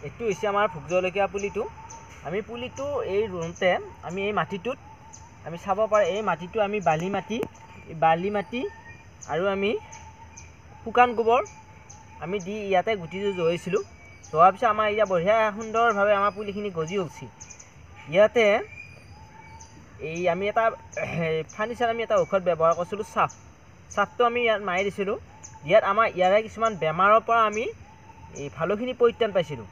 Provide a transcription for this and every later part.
এইটো হৈছে আমাৰ ভোগ জলকীয়া পুলিটো। আমি পুলিটো এই ৰুওঁতে আমি এই মাটিটোত আমি চাব পাৰে, এই মাটিটো আমি বালি মাটি আৰু আমি শুকান গোবৰ আমি দি ইয়াতে গুটিটো জগাইছিলোঁ। জগাৰ পিছত আমাৰ এতিয়া বঢ়িয়া সুন্দৰভাৱে আমাৰ পুলিখিনি গজি উঠিছে। ইয়াতে এই আমি এটা ফাৰ্নিচাৰ আমি এটা ঔষধ ব্যৱহাৰ কৰিছিলোঁ, চাফটো আমি ইয়াত মাৰি দিছিলোঁ। ইয়াত আমাৰ ইয়াৰে কিছুমান বেমাৰৰ পৰা আমি এই ভালোখিনি পৰিত্ৰাণ পাইছিলোঁ।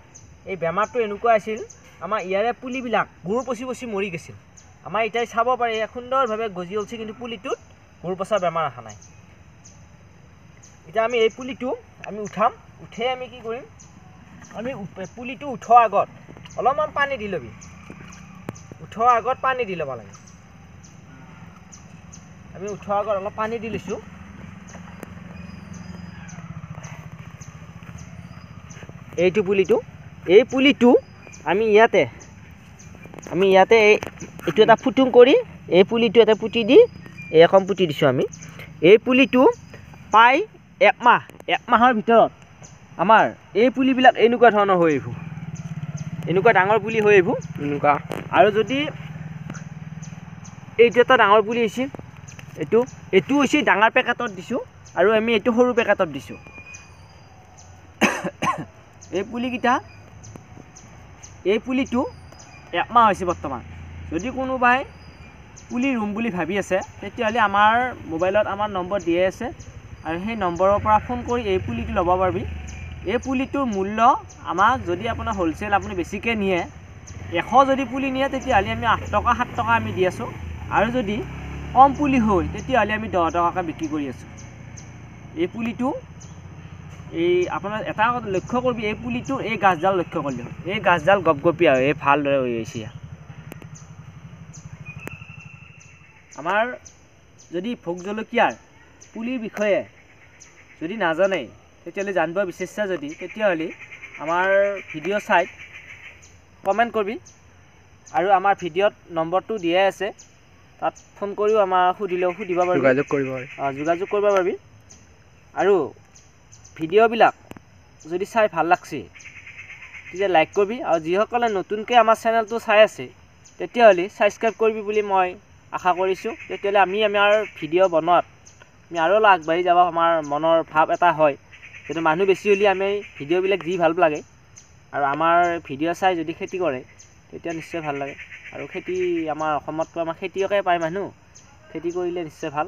এই বেমাৰটো এনেকুৱা আছিল, আমাৰ ইয়াৰে পুলিবিলাক গুৰ পচি মৰি গৈছিল। আমাৰ এতিয়া চাব পাৰে সুন্দৰভাৱে গজি উঠিছে, কিন্তু পুলিটোত গুৰ পচা বেমাৰ অহা নাই। এতিয়া আমি এই পুলিটো আমি উঠাম, উঠে আমি কি কৰিম, আমি পুলিটো উঠোৱাৰ আগত অলপমান পানী দি ল'বি, উঠোৱাৰ আগত পানী দি ল'ব লাগে। আমি উঠোৱাৰ আগত অলপ পানী দি লৈছোঁ। এইটো পুলিটো, এই পুলিটো আমি ইয়াতে এইটো এটা ফুটুং কৰি এই পুলিটো এটা পুতি দি এইখন পুতি দিছোঁ আমি। এই পুলিটো প্ৰায় এক মাহৰ ভিতৰত আমাৰ এই পুলিবিলাক এনেকুৱা ধৰণৰ হৈ আহিব, এনেকুৱা ডাঙৰ পুলি হৈ আহিব এনেকুৱা। আৰু যদি এইটো এটা ডাঙৰ পুলি হৈছে, এইটো হৈছে ডাঙৰ পেকেটত দিছোঁ আৰু আমি এইটো সৰু পেকেটত দিছোঁ। এই পুলিটো একমাহ হৈছে বৰ্তমান। যদি কোনোবাই পুলি ৰুম বুলি ভাবি আছে, তেতিয়াহ'লে আমাৰ মোবাইলত আমাৰ নম্বৰ দিয়ে আছে, আৰু সেই নম্বৰৰ পৰা ফোন কৰি এই পুলিটো ল'ব পাৰিবি। এই পুলিটোৰ মূল্য আমাক যদি আপোনাৰ হ'লচেল আপুনি বেছিকৈ নিয়ে, 100 যদি পুলি নিয়ে তেতিয়াহ'লে আমি 8 টকা 7 টকা আমি দি আছোঁ, আৰু যদি কম পুলি হয় তেতিয়াহ'লে আমি 10 টকাকৈ বিক্ৰী কৰি আছোঁ। এই পুলিটো আপোনাৰ এটা লক্ষ্য কৰিবি, এই পুলিটোৰ এই গাছডাল লক্ষ্য কৰিলে, এই গাছডাল গপগপীয়া হয়, ভালদৰে হৈ আহিছে। আমাৰ যদি ভোগ জলকীয়াৰ পুলিৰ বিষয়ে যদি নাজানে, তেতিয়াহ'লে জানিব বিচাৰিছা যদি, তেতিয়াহ'লে আমাৰ ভিডিঅ' চাই কমেণ্ট কৰিবি, আৰু আমাৰ ভিডিঅ'ত নম্বৰটো দিয়াই আছে, তাত ফোন কৰিও আমাৰ সুধিব পাৰিবি, যোগাযোগ কৰিব পাৰিবি। আৰু ভিডিঅ'বিলাক যদি চাই ভাল লাগছে তেতিয়া লাইক কৰিবি, আৰু যিসকলে নতুনকৈ আমাৰ চেনেলটো চাই আছে তেতিয়াহ'লে ছাবস্ক্ৰাইব কৰিবি বুলি মই আশা কৰিছোঁ। তেতিয়াহ'লে আমাৰ ভিডিঅ' বনোৱাত আমি আৰু আগবাঢ়ি যাব, আমাৰ মনৰ ভাৱ এটা হয়। কিন্তু মানুহ বেছি হ'লে আমি ভিডিঅ'বিলাক যি ভাল লাগে, আৰু আমাৰ ভিডিঅ' চাই যদি খেতি কৰে তেতিয়া নিশ্চয় ভাল লাগে। আৰু খেতি আমাৰ অসমততো আমাৰ খেতিয়কে পায় মানুহ, খেতি কৰিলে নিশ্চয় ভাল।